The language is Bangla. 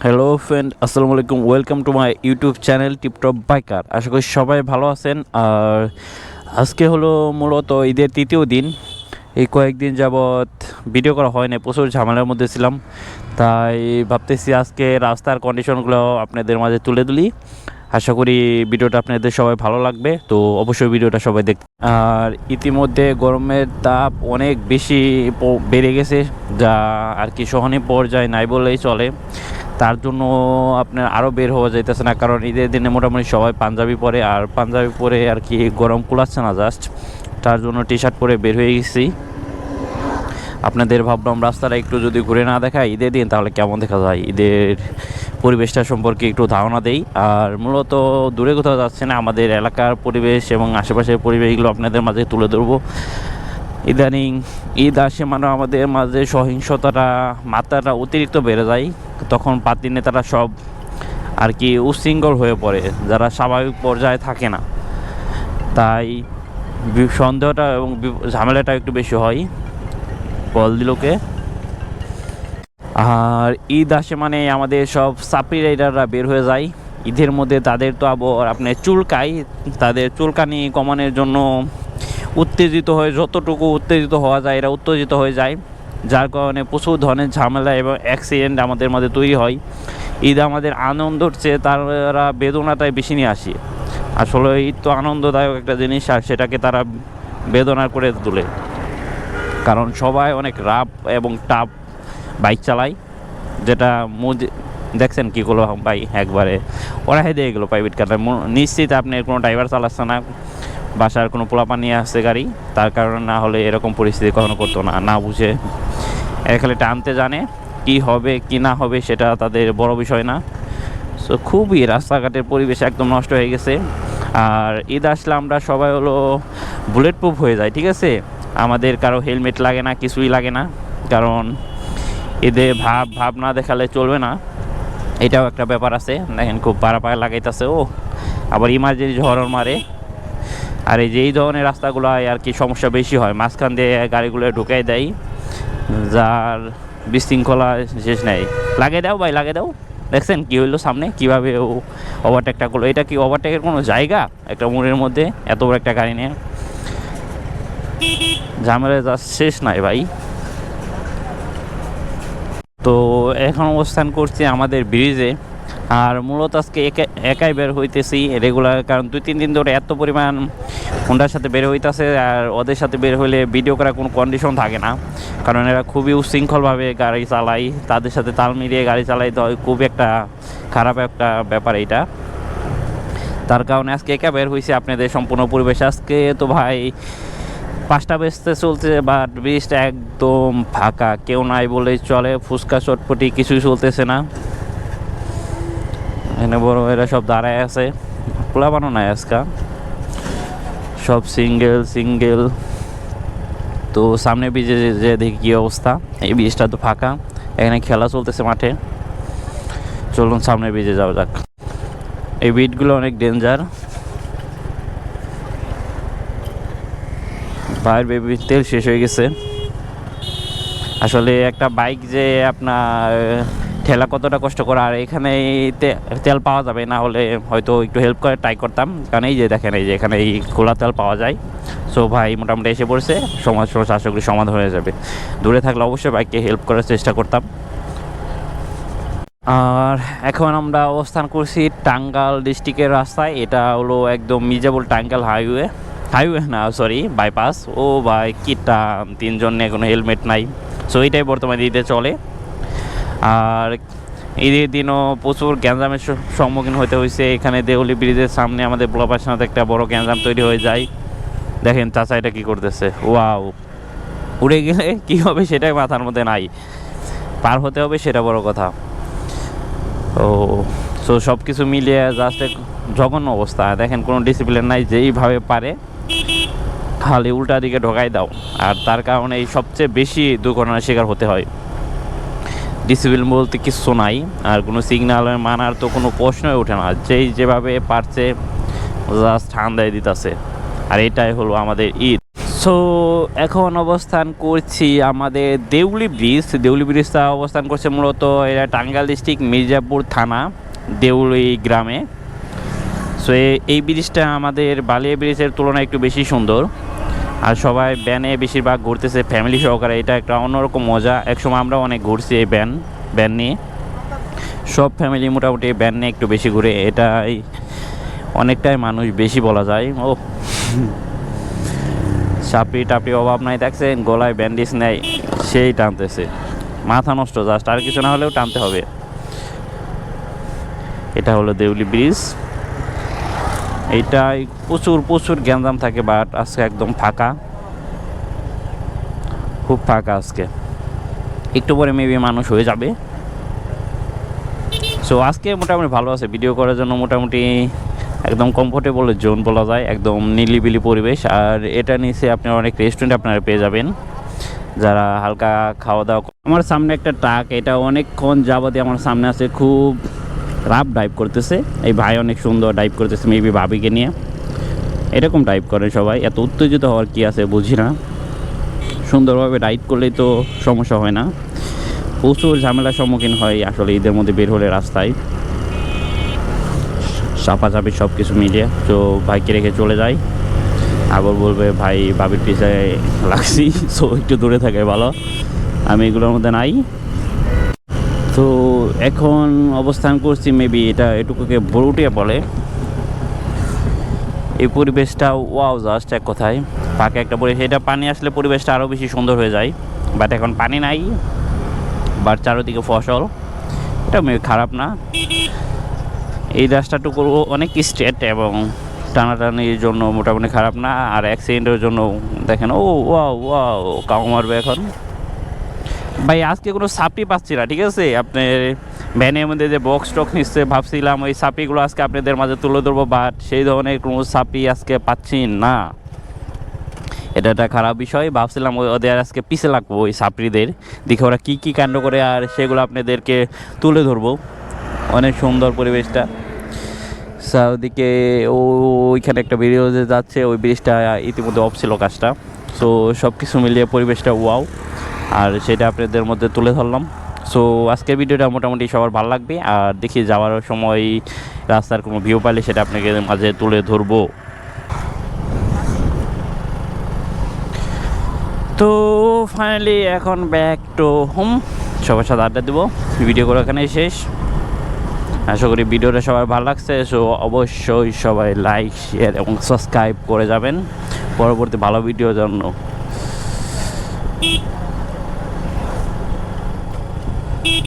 হ্যালো ফ্রেন্ড, আসসালামু আলাইকুম। Welcome to my YouTube channel tiptop biker. আশা করি সবাই ভালো আছেন। আর আজকে হলো মূলত ঈদের তৃতীয় দিন। এই কয়েকদিন যাবৎ ভিডিও করা হয় না, প্রচুর ঝামেলার মধ্যে ছিলাম। তাই ভাবতেছি আজকে রাস্তার কন্ডিশনগুলো আপনাদের মাঝে তুলে তুলি। আশা করি ভিডিওটা আপনাদের সবাই ভালো লাগবে, তো অবশ্যই ভিডিওটা সবাই দেখ। আর ইতিমধ্যে গরমের তাপ অনেক বেশি বেড়ে গেছে, যা আর কি সহনীয় পর্যায়ে নাই বললেই চলে। তার জন্য আপনার আরও বের হওয়া যাইতেছে না, কারণ ঈদের দিনে মোটামুটি সবাই পাঞ্জাবি পরে, আর পাঞ্জাবি পরে আর কি গরম কুলাচ্ছে না জাস্ট। তার জন্য টি শার্ট পরে বের হয়ে গেছি। আপনাদের ভাবলাম রাস্তাটা একটু যদি ঘুরে না দেখায় ঈদের দিন, তাহলে কেমন দেখা যায়, ঈদের পরিবেশটা সম্পর্কে একটু ধারণা দেই। আর মূলত দূরে কোথাও যাচ্ছে না, আমাদের এলাকার পরিবেশ এবং আশেপাশের পরিবেশগুলো আপনাদের মাঝে তুলে ধরবো। ইদানিং ঈদ আসে মানে আমাদের মাঝে সহিংসতাটা মাত্রাটা অতিরিক্ত বেড়ে যায়। তখন পাতি নেতারা সব আর কি উচ্ছৃঙ্খল হয়ে পড়ে, যারা স্বাভাবিক পর্যায়ে থাকে না। তাই সন্দেহটা এবং ঝামেলাটা একটু বেশি হয় বল দিলকে। আর ঈদ আসে মানে আমাদের সব সাপ্রি রাইডাররা বের হয়ে যায় ঈদের মধ্যে। তাদের তো আবার আপনার চুলকাই, তাদের চুলকানি কমানোর জন্য উত্তেজিত হয়ে, যতটুকু উত্তেজিত হওয়া যায় এরা উত্তেজিত হয়ে যায়, যার কারণে প্রচুর ধরনের ঝামেলা এবং অ্যাক্সিডেন্ট আমাদের মধ্যে তৈরি হয়। ঈদ আমাদের আনন্দর চেয়ে তারা বেদনাটাই বেশি নিয়ে আসে। আসলে ঈদ তো আনন্দদায়ক একটা জিনিস, আর সেটাকে তারা বেদনা করে তোলে, কারণ সবাই অনেক রাফ এবং টাফ বাইক চালায়। যেটা দেখছেন কী করলো ভাই, একবারে ওরা দিয়ে গেলো প্রাইভেট কারটা। নিশ্চিত আপনার কোনো ড্রাইভার চালাচ্ছে না, বাসার কোনো পোলাপান নিয়ে আসছে গাড়ি, তার কারণে না হলে এরকম পরিস্থিতি কখনো করতো না। না বুঝে এরা খালি টানতে জানে, কি হবে কি না হবে সেটা তাদের বড় বিষয় না। সো খুবই রাস্তাঘাটের পরিবেশ একদম নষ্ট হয়ে গেছে। আর ঈদ আসলে আমরা সবাই হলো বুলেট প্রুফ হয়ে যায়, ঠিক আছে। আমাদের কারো হেলমেট লাগে না, কিছুই লাগে না, কারণ ঈদে ভাব না দেখালে চলবে না। এটাও একটা ব্যাপার আছে। দেখেন খুব পায়ে লাগাইতেছে, ও আবার ইমার্জেন্সি হরন মারে। আর এই ধরনের রাস্তাগুলো আর কি সমস্যা বেশি হয়, মাঝখান দিয়ে গাড়িগুলো ঢুকাই দেয়, যার বিশৃঙ্খলা শেষ নেই। লাগিয়ে দাও ভাই, লাগিয়ে দাও। দেখছেন কী হইলো সামনে, কীভাবে ও ওভারটেকটা করলো। এটা কি ওভারটেকের কোনো জায়গা একটা মোড়ের মধ্যে এত বড় একটা গাড়ি নিয়ে? ঝামেলা যা শেষ নাই ভাই। তো এখন অবস্থান করছি আমাদের ব্রিজে। আর মূলত আজকে একাই বের হইতেছি রেগুলার, কারণ 2-3 দিন ধরে এত পরিমাণ হোন্ডার সাথে বের হইতেছে। আর ওদের সাথে বের হইলে ভিডিও করার কোনো কন্ডিশন থাকে না, কারণ এরা খুবই উশৃঙ্খলভাবে গাড়ি চালায়। তাদের সাথে তাল মিলিয়ে গাড়ি চালাই তো খুবই একটা খারাপ একটা ব্যাপার এইটা। তার কারণে আজকে একা বের হয়েছে আপনাদের সম্পূর্ণ পরিবেশ। আজকে তো ভাই 5টা বেজতে চলছে, বাট ব্রিজটা একদম ফাঁকা, কেউ নাই বলেই চলে। ফুচকা চটপটি কিছুই চলতেছে না, এনে বড় এরা সব দাঁড়ায় আছে, খোলা বানো নাই আজকা, সব সিঙ্গেল। তো সামনে ব্রিজে যে দেখি কী অবস্থা। এই ব্রিজটা তো ফাঁকা, এখানে খেলা চলতেছে মাঠে। চলুন সামনে ব্রিজে যাওয়া যাক। এই ব্রিজগুলো অনেক ডেঞ্জার। ভাইয়ের বেবি তেল শেষ হয়ে গেছে। আসলে একটা বাইক যে আপনার ঠেলা কতটা কষ্ট করে, আর এখানে তেল পাওয়া যাবে না হলে হয়তো একটু হেল্প করে ট্রাই করতাম, কারণ এই যে দেখেন এই যে এখানে এই খোলা তেল পাওয়া যায়। সো ভাই মোটামুটি এসে পড়ছে, সমস্যা আশা করি সমাধান হয়ে যাবে। দূরে থাকলে অবশ্যই বাইককে হেল্প করার চেষ্টা করতাম। আর এখন আমরা অবস্থান করছি টাঙ্গাইল ডিস্ট্রিক্টের রাস্তায়। এটা হলো একদম মির্জাপুর টাঙ্গাইল হাইওয়ে না সরি, বাইপাস। ও ভাই কিটা 3জন নিয়ে কোনো হেলমেট নাই। সো এইটাই বর্তমানে ঈদে চলে। আর ঈদের দিনও প্রচুর গ্যাঞ্জামের সম্মুখীন হতে হয়েছে। এখানে দেউলি ব্রিজের সামনে আমাদের ব্লকের সাথে একটা বড় গ্যাঞ্জাম তৈরি হয়ে যায়। দেখেন চাচা এটা কী করতেছে, ওয়াও। উড়ে গেলে কী হবে সেটাই মাথার মধ্যে নাই, পার হতে হবে সেটা বড় কথা। ও সো সব কিছু মিলিয়ে জাস্ট এক জঘন্য অবস্থা। দেখেন কোনো ডিসিপ্লিন নাই, যেইভাবে পারে খালি উল্টা দিকে ঢোকাই দাও। আর তার কারণে এই সবচেয়ে বেশি দুর্ঘটনার শিকার হতে হয়। ডিসিপ্লিন বলতে কিছু নাই, আর কোনো সিগন্যালের মানার তো কোনো প্রশ্নই ওঠে না। যেভাবে পারছে জাস্ট ঠান্ডায় দিতেছে। আর এটাই হলো আমাদের ঈদ। সো সো এখন অবস্থান করছি আমাদের দেউলি ব্রিজটা অবস্থান করছে মূলত এটা টাঙ্গাইল ডিস্ট্রিক্ট মির্জাপুর থানা দেউলি গ্রামে। সো এই ব্রিজটা আমাদের বালিয়া ব্রিজের তুলনায় একটু বেশি সুন্দর, আর সবাই ব্যানে বেশিরভাগ ঘুরতেছে ফ্যামিলি সহকারে। এটা একটা অন্যরকম মজা। একসময় আমরা অনেক ঘুরছি এই ব্যান নিয়ে, সব ফ্যামিলি মোটামুটি ব্যান নিয়ে একটু বেশি ঘুরে। এটাই অনেকটাই মানুষ বেশি বলা যায়। ও সাপড়ি টাপড়ি অভাব নাই, দেখছেন গলায় ব্যান্ডেজ নেয়, সেই টানতেছে, মাথা নষ্ট জাস্ট, আর কিছু না হলেও টানতে হবে। এটা হলো দেউলি ব্রিজ। এইটাই প্রচুর গ্যাঞ্জাম থাকে, বাট আজকে একদম ফাঁকা, খুব ফাঁকা আজকে। একটু পরে মেবি মানুষ হয়ে যাবে। সো আজকে মোটামুটি ভালো আছে ভিডিও করার জন্য, মোটামুটি একদম কমফোর্টেবল জোন বলা যায়, একদম নিলিবিলি পরিবেশ। আর এটা নিচে আপনার অনেক রেস্টুরেন্ট আপনারা পেয়ে যাবেন যারা হালকা খাওয়া দাওয়া। আমার সামনে একটা ট্রাক, এটা অনেকক্ষণ যাবতীয় আমার সামনে আছে, খুব রাফ ড্রাইভ করতেছে। এই ভাই অনেক সুন্দর ড্রাইভ করতেছে, মেবি ভাবিকে নিয়ে। এরকম ড্রাইভ করে সবাই, এত উত্তেজিত হওয়ার কি আছে বুঝি না। সুন্দরভাবে রাইড করলেই তো সমস্যা হয় না, প্রচুর ঝামেলার সম্মুখীন হয় আসলে ঈদের মধ্যে বের হলে রাস্তায়, চাপাচাপি সব কিছু মিলিয়ে। তো ভাইকে রেখে চলে যাই, আবার বলবে ভাই ভাবির পিছায় লাগছি, সো একটু দূরে থাকে ভালো, আমি এগুলোর মধ্যে নাই। তো এখন অবস্থান করছি মেবি এটা এটুকুকে বড়ুটিয়া বলে। এই পরিবেশটা ওয়াও জাস্ট এক কথায় ফাঁকা একটা পরিবেশ। এটা পানি আসলে পরিবেশটা আরও বেশি সুন্দর হয়ে যায়, বাট এখন পানি নাই, বাট চারোদিকে ফসল, এটা খারাপ না। এই রাস্তাটুকু অনেক স্ট্রেট এবং টানাটানির জন্য মোটামুটি খারাপ না। আর অ্যাক্সিডেন্টের জন্য দেখেন, ও ওয়াও ওয়াও কাউ মারবে এখন। ভাই আজকে কোনো সাপি পাচ্ছি না, ঠিক আছে। আপনার ভ্যানের মধ্যে যে বক্স টক্স নিচ্ছে, ভাবছিলাম ওই সাপিগুলো আজকে আপনাদের মাঝে তুলে ধরবো, বাট সেই ধরনের কোনো সাপি আজকে পাচ্ছি না। এটা একটা খারাপ বিষয়। ভাবছিলাম ওদের আজকে পিছে লাগবো, ওই সাপড়িদের দেখে ওরা কী কাণ্ড করে, আর সেগুলো আপনাদেরকে তুলে ধরবো। অনেক সুন্দর পরিবেশটা। ওদিকে ওইখানে একটা ব্রিজ যাচ্ছে, ওই ব্রিজটা ইতিমধ্যে অফ ছিল কাজটা। সো সব কিছু মিলিয়ে পরিবেশটা ওয়াও, আর সেটা আপনাদের মধ্যে তুলে ধরলাম। সো আজকের ভিডিওটা মোটামুটি সবার ভালো লাগবে। আর দেখি যাওয়ার সময় রাস্তার কোনো ভিউ পাইলে সেটা আপনাকে মাঝে তুলে ধরবো। তো ফাইনালি এখন ব্যাক টু হোম, সবার সাথে আড্ডা দেবো। ভিডিও করে এখানে শেষ। আশা করি ভিডিওটা সবার ভালো লাগছে। সো অবশ্যই সবাই লাইক শেয়ার এবং সাবস্ক্রাইব করে যাবেন পরবর্তী ভালো ভিডিওর জন্য।